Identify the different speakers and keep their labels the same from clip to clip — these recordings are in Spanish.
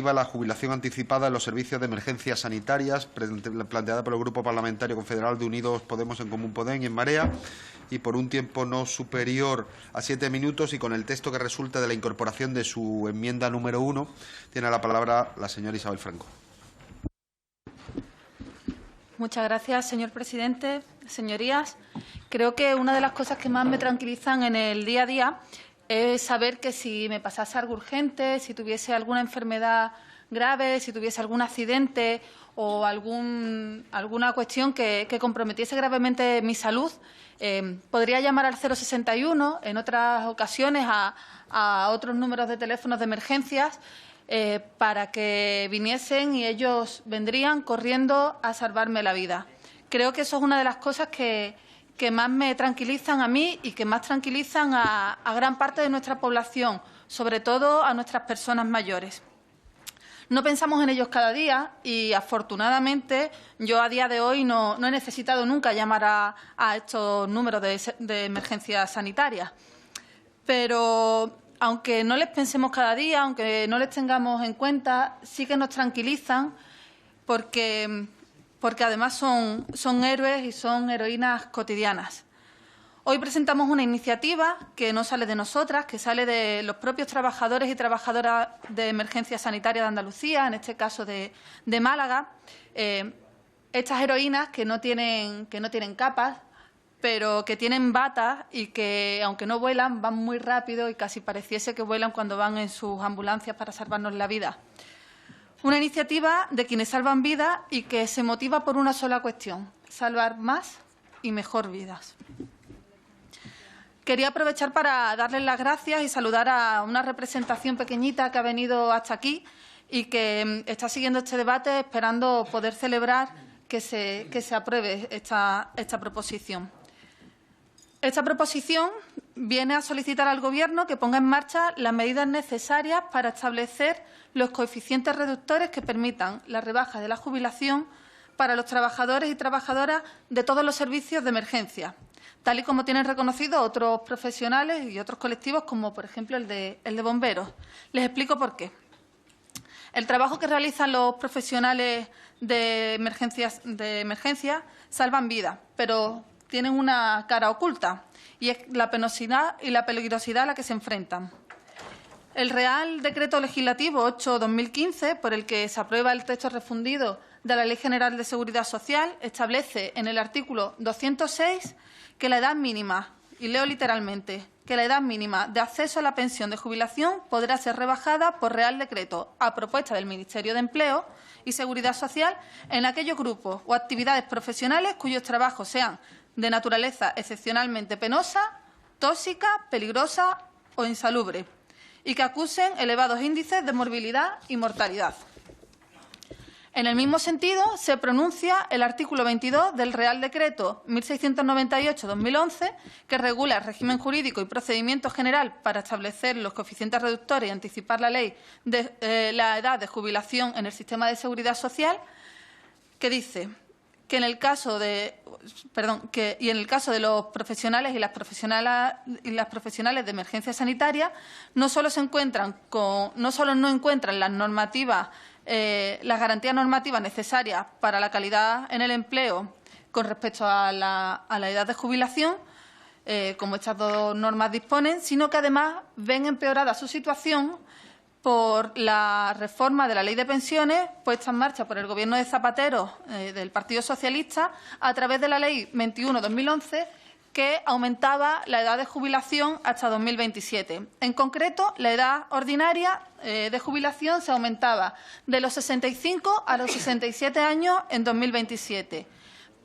Speaker 1: La jubilación anticipada en los servicios de emergencias sanitarias, planteada por el Grupo Parlamentario Confederal de Unidos Podemos en Común Podem y en Marea, y por un tiempo no superior a 7 minutos, y con el texto que resulta de la incorporación de su enmienda número 1. Tiene la palabra la señora Isabel Franco.
Speaker 2: Muchas gracias, señor presidente. Señorías, creo que una de las cosas que más me tranquilizan en el día a día es saber que si me pasase algo urgente, si tuviese alguna enfermedad grave, si tuviese algún accidente o alguna cuestión que comprometiese gravemente mi salud, podría llamar al 061, en otras ocasiones a otros números de teléfonos de emergencias, para que viniesen y ellos vendrían corriendo a salvarme la vida. Creo que eso es una de las cosas que más me tranquilizan a mí y que más tranquilizan a gran parte de nuestra población, sobre todo a nuestras personas mayores. No pensamos en ellos cada día y, afortunadamente, yo a día de hoy no he necesitado nunca llamar a estos números de emergencias sanitarias. Pero, aunque no les pensemos cada día, aunque no les tengamos en cuenta, sí que nos tranquilizan porque además son héroes y son heroínas cotidianas. Hoy presentamos una iniciativa que no sale de nosotras, que sale de los propios trabajadores y trabajadoras de emergencia sanitaria de Andalucía, en este caso de Málaga. Estas heroínas que no tienen capas, pero que tienen batas y que, aunque no vuelan, van muy rápido y casi pareciese que vuelan cuando van en sus ambulancias para salvarnos la vida. Una iniciativa de quienes salvan vidas y que se motiva por una sola cuestión: salvar más y mejor vidas. Quería aprovechar para darles las gracias y saludar a una representación pequeñita que ha venido hasta aquí y que está siguiendo este debate esperando poder celebrar que se apruebe esta proposición. Esta proposición viene a solicitar al Gobierno que ponga en marcha las medidas necesarias para establecer los coeficientes reductores que permitan la rebaja de la jubilación para los trabajadores y trabajadoras de todos los servicios de emergencia, tal y como tienen reconocido otros profesionales y otros colectivos, como por ejemplo el de bomberos. Les explico por qué. El trabajo que realizan los profesionales de emergencia salvan vidas, pero tienen una cara oculta, y es la penosidad y la peligrosidad a la que se enfrentan. El Real Decreto Legislativo 8/2015, por el que se aprueba el texto refundido de la Ley General de Seguridad Social, establece en el artículo 206 que la edad mínima, y leo literalmente, que la edad mínima de acceso a la pensión de jubilación podrá ser rebajada por Real Decreto a propuesta del Ministerio de Empleo y Seguridad Social en aquellos grupos o actividades profesionales cuyos trabajos sean de naturaleza excepcionalmente penosa, tóxica, peligrosa o insalubre, y que acusen elevados índices de morbilidad y mortalidad. En el mismo sentido, se pronuncia el artículo 22 del Real Decreto 1698/2011, que regula el régimen jurídico y procedimiento general para establecer los coeficientes reductores y anticipar la ley de la edad de jubilación en el sistema de seguridad social, que dice que en el caso de los profesionales y las profesionales de emergencia sanitaria no solo no encuentran las normativas, las garantías normativas necesarias para la calidad en el empleo con respecto a la edad de jubilación, como estas dos normas disponen, sino que además ven empeorada su situación por la reforma de la Ley de Pensiones puesta en marcha por el Gobierno de Zapatero, del Partido Socialista, a través de la Ley 21/2011, que aumentaba la edad de jubilación hasta 2027. En concreto, la edad ordinaria de jubilación se aumentaba de los 65 a los 67 años en 2027.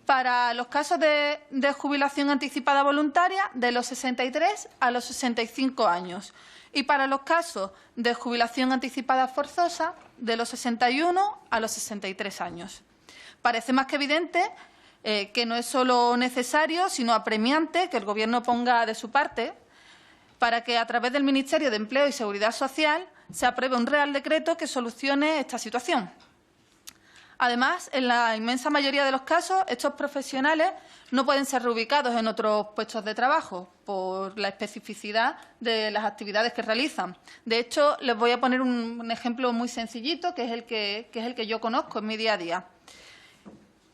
Speaker 2: Para los casos de jubilación anticipada voluntaria, de los 63 a los 65 años. Y para los casos de jubilación anticipada forzosa, de los 61 a los 63 años. Parece más que evidente que no es solo necesario, sino apremiante que el Gobierno ponga de su parte para que, a través del Ministerio de Empleo y Seguridad Social, se apruebe un Real Decreto que solucione esta situación. Además, en la inmensa mayoría de los casos, estos profesionales no pueden ser reubicados en otros puestos de trabajo por la especificidad de las actividades que realizan. De hecho, les voy a poner un ejemplo muy sencillito, que es el que yo conozco en mi día a día.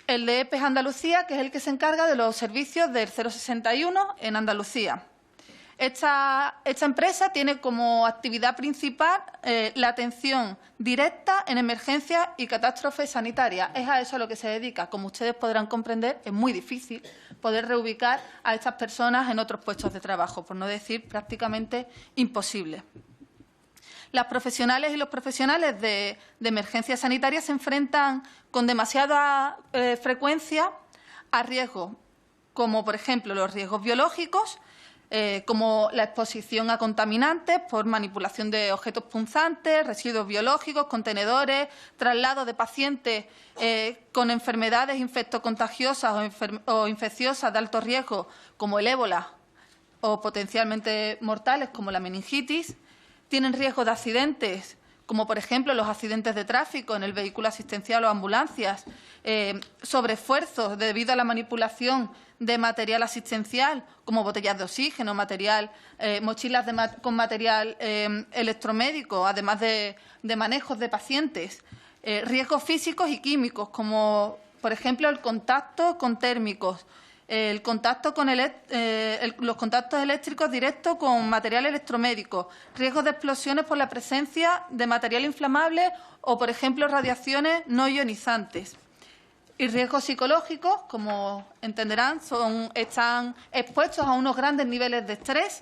Speaker 2: El de EPES Andalucía, que es el que se encarga de los servicios del 061 en Andalucía. Esta empresa tiene como actividad principal la atención directa en emergencias y catástrofes sanitarias. Es a eso a lo que se dedica. Como ustedes podrán comprender, es muy difícil poder reubicar a estas personas en otros puestos de trabajo, por no decir prácticamente imposible. Las profesionales y los profesionales de emergencias sanitarias se enfrentan con demasiada frecuencia a riesgos, como por ejemplo los riesgos biológicos, como la exposición a contaminantes por manipulación de objetos punzantes, residuos biológicos, contenedores, traslado de pacientes con enfermedades infectocontagiosas o infecciosas de alto riesgo, como el ébola, o potencialmente mortales, como la meningitis. Tienen riesgo de accidentes, como por ejemplo los accidentes de tráfico en el vehículo asistencial o ambulancias, sobreesfuerzos debido a la manipulación de material asistencial, como botellas de oxígeno, mochilas con material electromédico, además de manejos de pacientes, riesgos físicos y químicos, como por ejemplo el contacto con térmicos, el contacto con los contactos eléctricos directos con material electromédico, riesgos de explosiones por la presencia de material inflamable o, por ejemplo, radiaciones no ionizantes. Y riesgos psicológicos, como entenderán, están expuestos a unos grandes niveles de estrés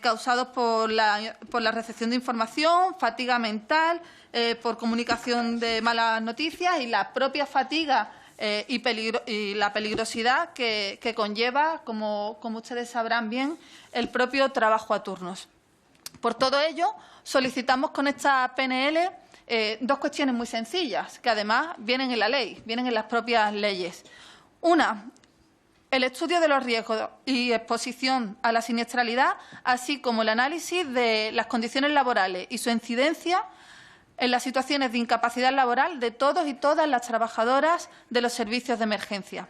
Speaker 2: causados por la recepción de información, fatiga mental, por comunicación de malas noticias y la propia fatiga y la peligrosidad que conlleva, como ustedes sabrán bien, el propio trabajo a turnos. Por todo ello, solicitamos con esta PNL dos cuestiones muy sencillas, que además vienen en la ley, vienen en las propias leyes. Una, el estudio de los riesgos y exposición a la siniestralidad, así como el análisis de las condiciones laborales y su incidencia en las situaciones de incapacidad laboral de todos y todas las trabajadoras de los servicios de emergencia.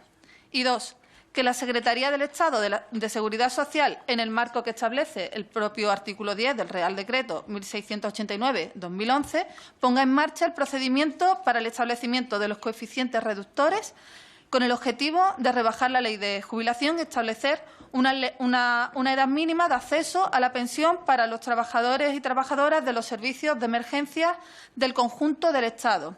Speaker 2: Y dos, que la Secretaría del Estado de Seguridad Social, en el marco que establece el propio artículo 10 del Real Decreto 1689-2011, ponga en marcha el procedimiento para el establecimiento de los coeficientes reductores con el objetivo de rebajar la ley de jubilación y establecer una edad mínima de acceso a la pensión para los trabajadores y trabajadoras de los servicios de emergencia del conjunto del Estado,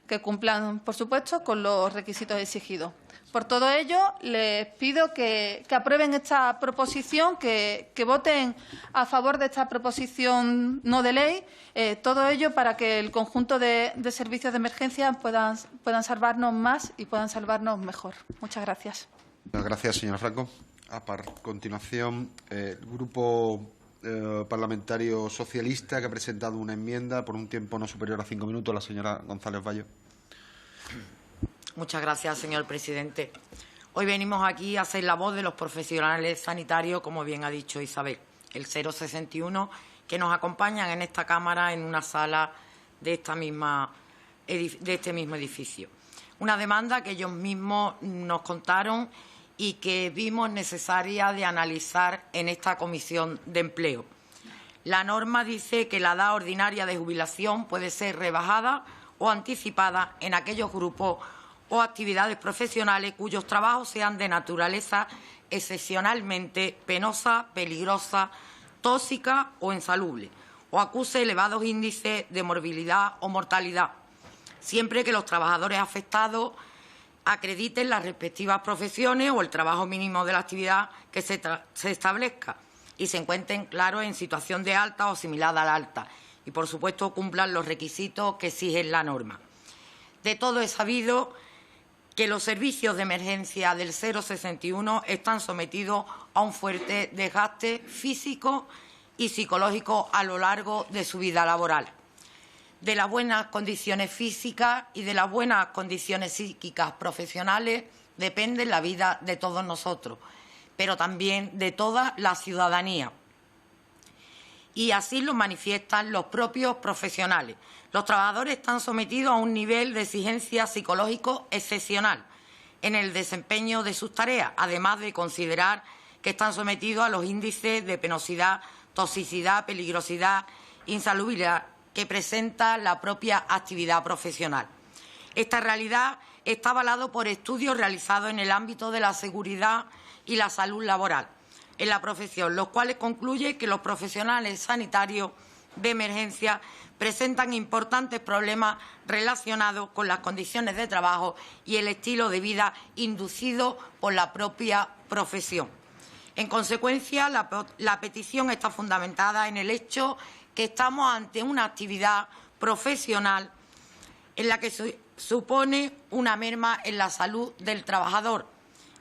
Speaker 2: que cumplan, por supuesto, con los requisitos exigidos. Por todo ello, les pido que aprueben esta proposición, que voten a favor de esta proposición no de ley, todo ello para que el conjunto de servicios de emergencia puedan salvarnos más y puedan salvarnos mejor. Muchas gracias.
Speaker 1: Gracias, señora Franco. A continuación, el Grupo Parlamentario Socialista, que ha presentado una enmienda por un tiempo no superior a 5 minutos, la señora González Bayo.
Speaker 3: Muchas gracias, señor presidente. Hoy venimos aquí a ser la voz de los profesionales sanitarios, como bien ha dicho Isabel, el 061, que nos acompañan en esta Cámara en una sala de este mismo edificio. Una demanda que ellos mismos nos contaron y que vimos necesaria de analizar en esta Comisión de Empleo. La norma dice que la edad ordinaria de jubilación puede ser rebajada o anticipada en aquellos grupos o actividades profesionales cuyos trabajos sean de naturaleza excepcionalmente penosa, peligrosa, tóxica o insalubre, o acuse elevados índices de morbilidad o mortalidad, siempre que los trabajadores afectados acrediten las respectivas profesiones o el trabajo mínimo de la actividad que se establezca y se encuentren, claro, en situación de alta o similar a la alta y, por supuesto, cumplan los requisitos que exige la norma. De todo es sabido que los servicios de emergencia del 061 están sometidos a un fuerte desgaste físico y psicológico a lo largo de su vida laboral. De las buenas condiciones físicas y de las buenas condiciones psíquicas profesionales depende la vida de todos nosotros, pero también de toda la ciudadanía. y así lo manifiestan los propios profesionales. Los trabajadores están sometidos a un nivel de exigencia psicológico excepcional en el desempeño de sus tareas, además de considerar que están sometidos a los índices de penosidad, toxicidad, peligrosidad, insalubridad que presenta la propia actividad profesional. Esta realidad está avalado por estudios realizados en el ámbito de la seguridad y la salud laboral en la profesión, los cuales concluyen que los profesionales sanitarios de emergencia presentan importantes problemas relacionados con las condiciones de trabajo y el estilo de vida inducido por la propia profesión. En consecuencia, la petición está fundamentada en el hecho que estamos ante una actividad profesional en la que se supone una merma en la salud del trabajador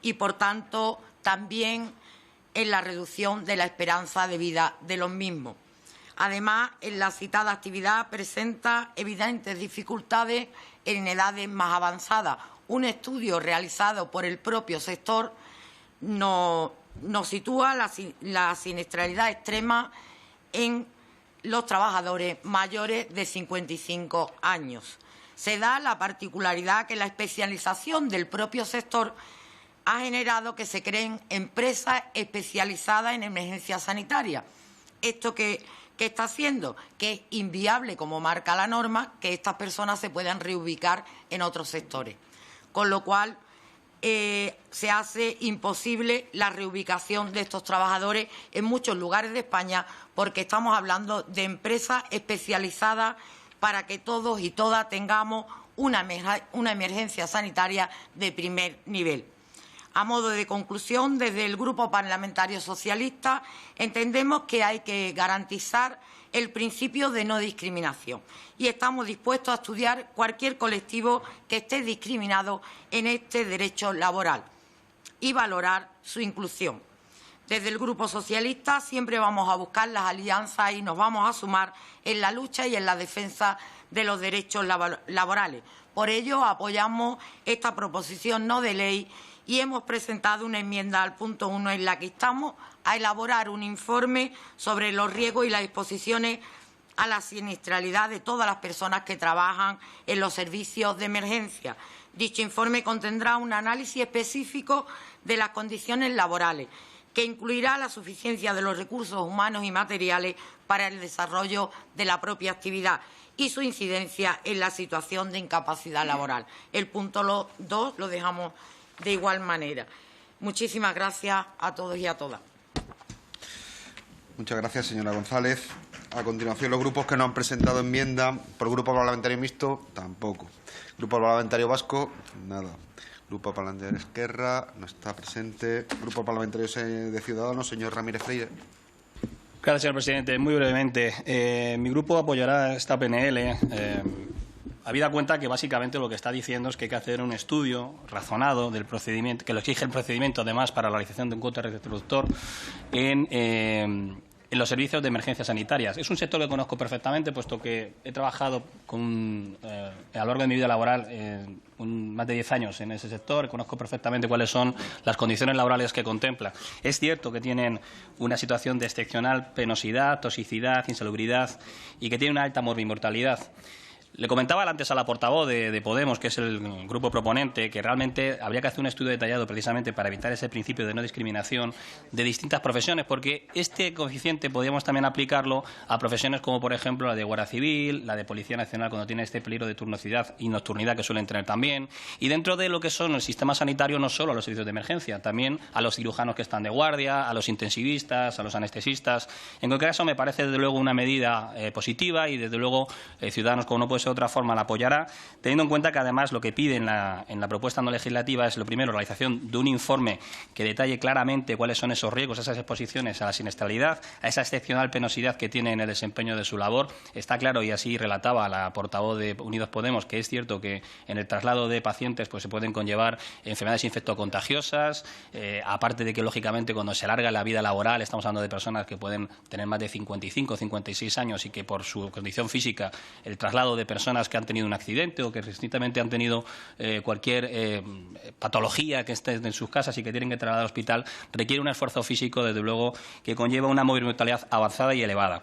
Speaker 3: y, por tanto, también en la reducción de la esperanza de vida de los mismos. Además, en la citada actividad presenta evidentes dificultades en edades más avanzadas. Un estudio realizado por el propio sector nos sitúa la siniestralidad extrema en los trabajadores mayores de 55 años. Se da la particularidad que la especialización del propio sector ha generado que se creen empresas especializadas en emergencia sanitaria. Esto que está haciendo que es inviable, como marca la norma, que estas personas se puedan reubicar en otros sectores. Con lo cual, se hace imposible la reubicación de estos trabajadores en muchos lugares de España, porque estamos hablando de empresas especializadas para que todos y todas tengamos una emergencia sanitaria de primer nivel. A modo de conclusión, desde el Grupo Parlamentario Socialista entendemos que hay que garantizar el principio de no discriminación y estamos dispuestos a estudiar cualquier colectivo que esté discriminado en este derecho laboral y valorar su inclusión. Desde el Grupo Socialista siempre vamos a buscar las alianzas y nos vamos a sumar en la lucha y en la defensa de los derechos laborales. Por ello, apoyamos esta proposición no de ley y hemos presentado una enmienda al punto 1 en la que estamos a elaborar un informe sobre los riesgos y las exposiciones a la siniestralidad de todas las personas que trabajan en los servicios de emergencia. Dicho informe contendrá un análisis específico de las condiciones laborales, que incluirá la suficiencia de los recursos humanos y materiales para el desarrollo de la propia actividad y su incidencia en la situación de incapacidad laboral. El punto 2 lo dejamos de igual manera. Muchísimas gracias a todos y a todas.
Speaker 1: Muchas gracias, señora González. A continuación, los grupos que no han presentado enmienda. Por Grupo Parlamentario Mixto, tampoco. Grupo Parlamentario Vasco, nada. Grupo Parlamentario Esquerra, no está presente. Grupo Parlamentario de Ciudadanos, señor Ramírez Freire.
Speaker 4: Gracias, señor presidente. Muy brevemente, mi grupo apoyará esta PNL. Habida cuenta que básicamente lo que está diciendo es que hay que hacer un estudio razonado del procedimiento, que lo exige el procedimiento además para la realización de un cuota reproductor en los servicios de emergencias sanitarias. Es un sector que conozco perfectamente, puesto que he trabajado a lo largo de mi vida laboral más de 10 años en ese sector. Conozco perfectamente cuáles son las condiciones laborales que contempla. Es cierto que tienen una situación de excepcional penosidad, toxicidad, insalubridad y que tienen una alta morbimortalidad. Le comentaba antes a la portavoz de Podemos, que es el grupo proponente, que realmente habría que hacer un estudio detallado precisamente para evitar ese principio de no discriminación de distintas profesiones, porque este coeficiente podríamos también aplicarlo a profesiones como, por ejemplo, la de Guardia Civil, la de Policía Nacional, cuando tiene este peligro de turnosidad y nocturnidad que suelen tener también, y dentro de lo que son el sistema sanitario, no solo a los servicios de emergencia, también a los cirujanos que están de guardia, a los intensivistas, a los anestesistas. En cualquier caso, me parece desde luego una medida positiva y desde luego Ciudadanos, como no puede ser de otra forma, la apoyará, teniendo en cuenta que además lo que pide en la propuesta no legislativa es, lo primero, la realización de un informe que detalle claramente cuáles son esos riesgos, esas exposiciones a la siniestralidad, a esa excepcional penosidad que tiene en el desempeño de su labor. Está claro, y así relataba la portavoz de Unidos Podemos, que es cierto que en el traslado de pacientes pues se pueden conllevar enfermedades infectocontagiosas, aparte de que, lógicamente, cuando se alarga la vida laboral, estamos hablando de personas que pueden tener más de 55 o 56 años y que por su condición física el traslado de personas que han tenido un accidente o que recientemente han tenido cualquier patología que esté en sus casas y que tienen que trasladar al hospital, requiere un esfuerzo físico, desde luego, que conlleva una movilidad avanzada y elevada.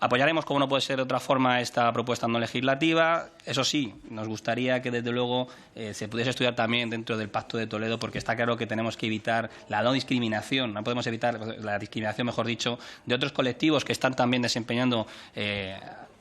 Speaker 4: Apoyaremos, como no puede ser de otra forma, esta propuesta no legislativa. Eso sí, nos gustaría que, desde luego, se pudiese estudiar también dentro del Pacto de Toledo, porque está claro que tenemos que evitar la no discriminación, no podemos evitar la discriminación, mejor dicho, de otros colectivos que están también desempeñando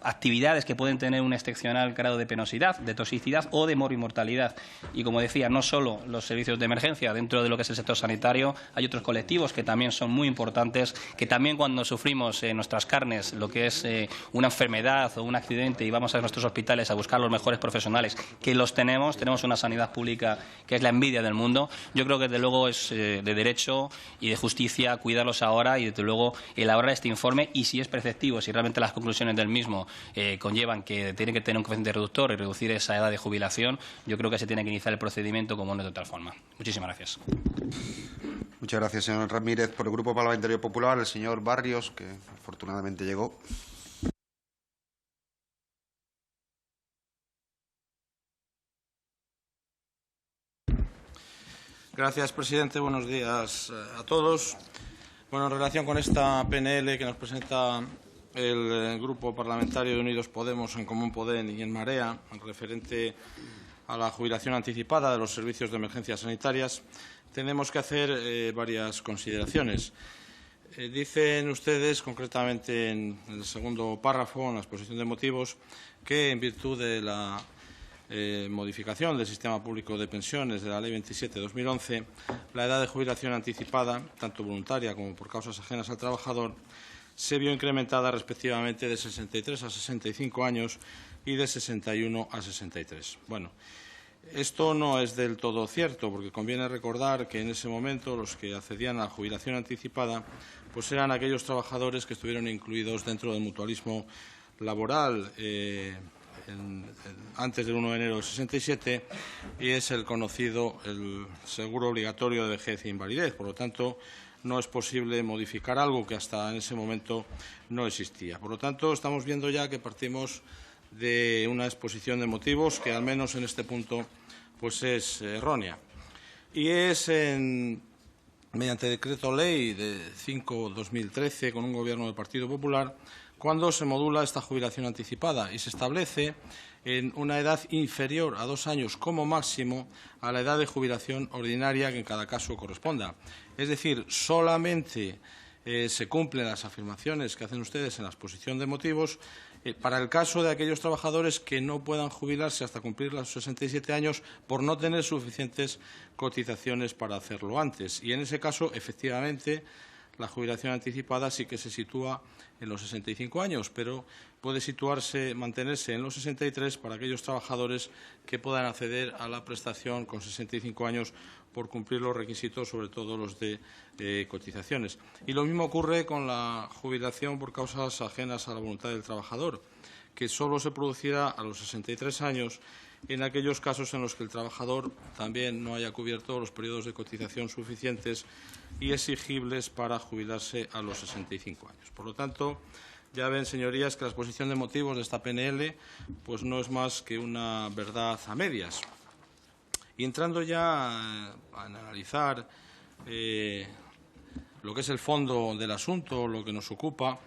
Speaker 4: actividades que pueden tener un excepcional grado de penosidad, de toxicidad o de morimortalidad. Y, como decía, no solo los servicios de emergencia dentro de lo que es el sector sanitario, hay otros colectivos que también son muy importantes, que también cuando sufrimos en nuestras carnes lo que es una enfermedad o un accidente y vamos a nuestros hospitales a buscar los mejores profesionales, que los tenemos una sanidad pública que es la envidia del mundo. Yo creo que, desde luego, es de derecho y de justicia cuidarlos ahora y, desde luego, elaborar este informe y, si es preceptivo, si realmente las conclusiones del mismo conllevan que tiene que tener un coeficiente reductor y reducir esa edad de jubilación, yo creo que se tiene que iniciar el procedimiento como no de otra forma. Muchísimas gracias.
Speaker 1: Muchas gracias, señor Ramírez. Por el Grupo Parlamentario Popular, el señor Barrios, que afortunadamente llegó.
Speaker 5: Gracias, presidente. Buenos días a todos. Bueno, en relación con esta PNL que nos presenta el Grupo Parlamentario de Unidos Podemos, En Común Podem y En Marea, referente a la jubilación anticipada de los servicios de emergencias sanitarias, tenemos que hacer varias consideraciones. Dicen ustedes, concretamente en el segundo párrafo, en la exposición de motivos, que en virtud de la modificación del sistema público de pensiones de la Ley 27/2011, la edad de jubilación anticipada, tanto voluntaria como por causas ajenas al trabajador, se vio incrementada respectivamente de 63 a 65 años y de 61 a 63. Bueno, esto no es del todo cierto, porque conviene recordar que en ese momento los que accedían a la jubilación anticipada pues eran aquellos trabajadores que estuvieron incluidos dentro del mutualismo laboral antes del 1 de enero del 67, y es el conocido el seguro obligatorio de vejez e invalidez. Por lo tanto, no es posible modificar algo que hasta en ese momento no existía. Por lo tanto, estamos viendo ya que partimos de una exposición de motivos que, al menos en este punto, pues es errónea. Y es mediante decreto ley de 5/2013, con un gobierno del Partido Popular, cuando se modula esta jubilación anticipada y se establece en una edad inferior a 2 años como máximo a la edad de jubilación ordinaria que en cada caso corresponda. Es decir, solamente se cumplen las afirmaciones que hacen ustedes en la exposición de motivos para el caso de aquellos trabajadores que no puedan jubilarse hasta cumplir los 67 años por no tener suficientes cotizaciones para hacerlo antes. Y en ese caso, efectivamente, la jubilación anticipada sí que se sitúa en los 65 años, pero puede mantenerse en los 63 para aquellos trabajadores que puedan acceder a la prestación con 65 años por cumplir los requisitos, sobre todo los de cotizaciones. Y lo mismo ocurre con la jubilación por causas ajenas a la voluntad del trabajador, que solo se producirá a los 63 años en aquellos casos en los que el trabajador también no haya cubierto los periodos de cotización suficientes y exigibles para jubilarse a los 65 años. Por lo tanto, ya ven, señorías, que la exposición de motivos de esta PNL pues no es más que una verdad a medias. Y entrando ya a analizar lo que es el fondo del asunto, lo que nos ocupa,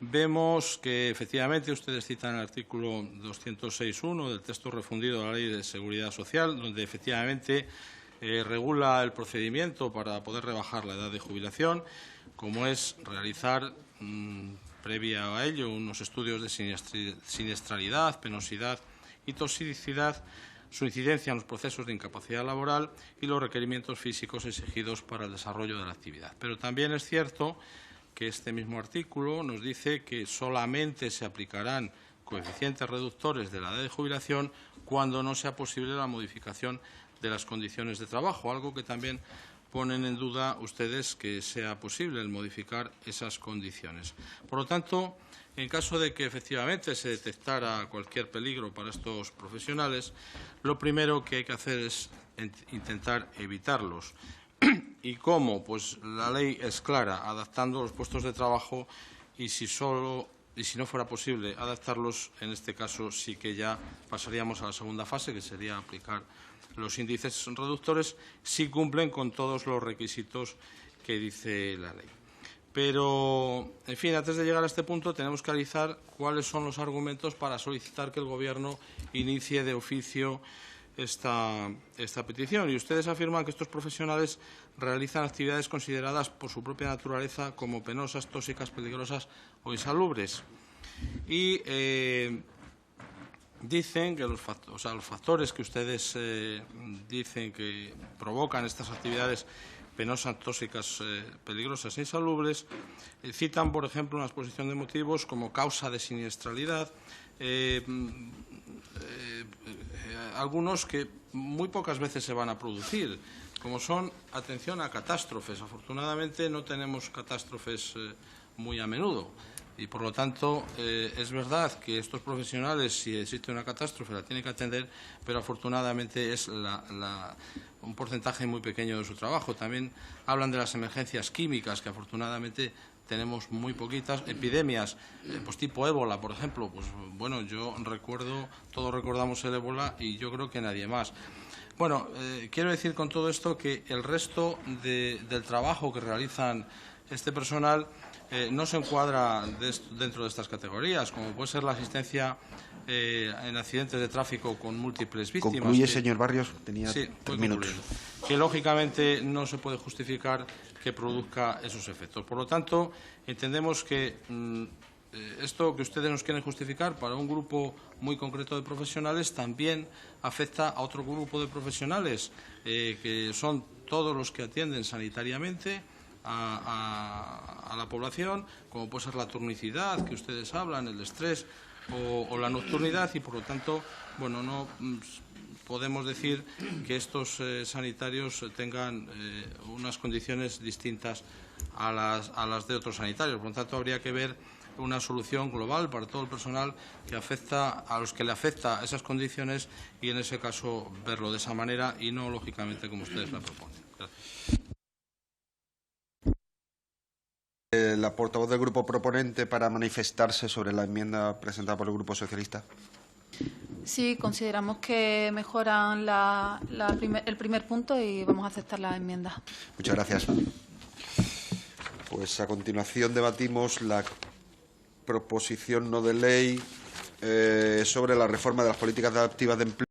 Speaker 5: vemos que, efectivamente, ustedes citan el artículo 206.1 del texto refundido de la Ley de Seguridad Social, donde, efectivamente, regula el procedimiento para poder rebajar la edad de jubilación, como es realizar, previa a ello, unos estudios de siniestralidad, penosidad y toxicidad, su incidencia en los procesos de incapacidad laboral y los requerimientos físicos exigidos para el desarrollo de la actividad. Pero también es cierto que este mismo artículo nos dice que solamente se aplicarán coeficientes reductores de la edad de jubilación cuando no sea posible la modificación de las condiciones de trabajo, algo que también ponen en duda ustedes que sea posible el modificar esas condiciones. Por lo tanto, en caso de que efectivamente se detectara cualquier peligro para estos profesionales, lo primero que hay que hacer es intentar evitarlos. ¿Y cómo? Pues la ley es clara, adaptando los puestos de trabajo, y si solo y si no fuera posible adaptarlos, en este caso sí que ya pasaríamos a la segunda fase, que sería aplicar los índices reductores, si cumplen con todos los requisitos que dice la ley. Pero, en fin, antes de llegar a este punto tenemos que analizar cuáles son los argumentos para solicitar que el Gobierno inicie de oficio esta petición. Y ustedes afirman que estos profesionales realizan actividades consideradas por su propia naturaleza como penosas, tóxicas, peligrosas o insalubres. Y dicen que los factores que ustedes dicen que provocan estas actividades penosas, tóxicas, peligrosas e insalubres, citan, por ejemplo, una exposición de motivos como causa de siniestralidad, algunos que muy pocas veces se van a producir, como son, atención, a catástrofes. Afortunadamente no tenemos catástrofes muy a menudo y, por lo tanto, es verdad que estos profesionales, si existe una catástrofe, la tienen que atender, pero afortunadamente es un porcentaje muy pequeño de su trabajo. También hablan de las emergencias químicas, que afortunadamente tenemos muy poquitas. Epidemias, pues tipo ébola, por ejemplo, pues bueno, yo recuerdo, todos recordamos el ébola y yo creo que nadie más. Bueno, quiero decir con todo esto que el resto del trabajo que realizan este personal no se encuadra dentro de estas categorías, como puede ser la asistencia en accidentes de tráfico con múltiples víctimas.
Speaker 1: Concluye, señor Barrios, tenía
Speaker 5: sí,
Speaker 1: 3 minutos.
Speaker 5: Que lógicamente no se puede justificar que produzca esos efectos. Por lo tanto, entendemos que esto que ustedes nos quieren justificar para un grupo muy concreto de profesionales también afecta a otro grupo de profesionales, que son todos los que atienden sanitariamente a la población, como puede ser la turnicidad, que ustedes hablan, el estrés o la nocturnidad, y por lo tanto, bueno, no podemos decir que estos sanitarios tengan unas condiciones distintas a las de otros sanitarios. Por lo tanto, habría que ver una solución global para todo el personal que afecta a los que le afecta esas condiciones y, en ese caso, verlo de esa manera y no, lógicamente, como ustedes la proponen. Gracias.
Speaker 1: La portavoz del Grupo proponente para manifestarse sobre la enmienda presentada por el Grupo Socialista.
Speaker 2: Sí, consideramos que mejoran el primer punto y vamos a aceptar la enmienda.
Speaker 1: Muchas gracias. Pues a continuación debatimos la proposición no de ley sobre la reforma de las políticas activas de empleo.